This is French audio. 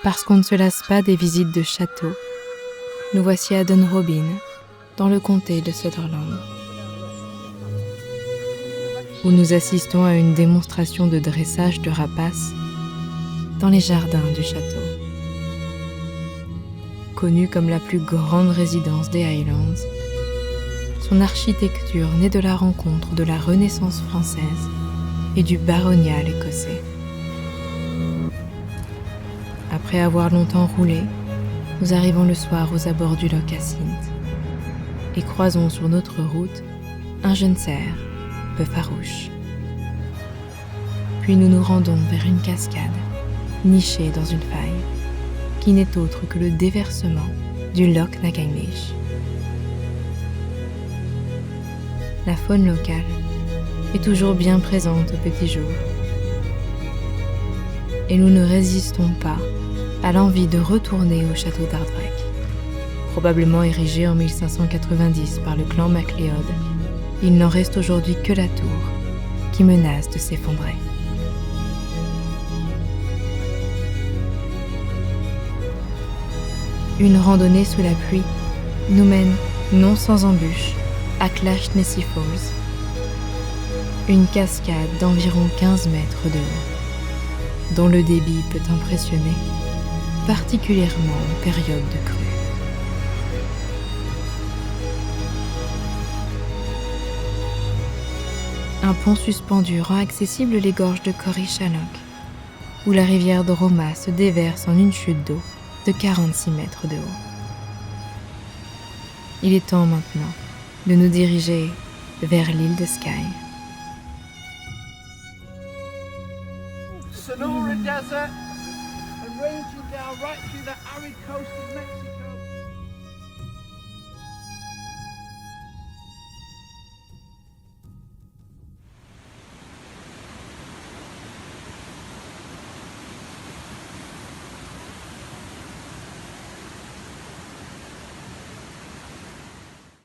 Parce qu'on ne se lasse pas des visites de châteaux, nous voici à Dunrobin, dans le comté de Sutherland, où nous assistons à une démonstration de dressage de rapaces dans les jardins du château. Connue comme la plus grande résidence des Highlands, son architecture naît de la rencontre de la Renaissance française et du baronial écossais. Après avoir longtemps roulé, nous arrivons le soir aux abords du Loch Assynt et croisons sur notre route un jeune cerf, peu farouche. Puis nous nous rendons vers une cascade, nichée dans une faille, qui n'est autre que le déversement du Loch Naganlish. La faune locale est toujours bien présente au petit jour. Et nous ne résistons pas à l'envie de retourner au château d'Ardreg, probablement érigé en 1590 par le clan MacLeod. Il n'en reste aujourd'hui que la tour, qui menace de s'effondrer. Une randonnée sous la pluie nous mène, non sans embûches, à Clashnessie Falls, une cascade d'environ 15 mètres de haut, dont le débit peut impressionner, particulièrement en période de crue. Un pont suspendu rend accessibles les gorges de Corrichalloch, où la rivière de Roma se déverse en une chute d'eau de 46 mètres de haut. Il est temps maintenant de nous diriger vers l'île de Skye. Sonora Desert and ranging down right through the arid coast of Mexico.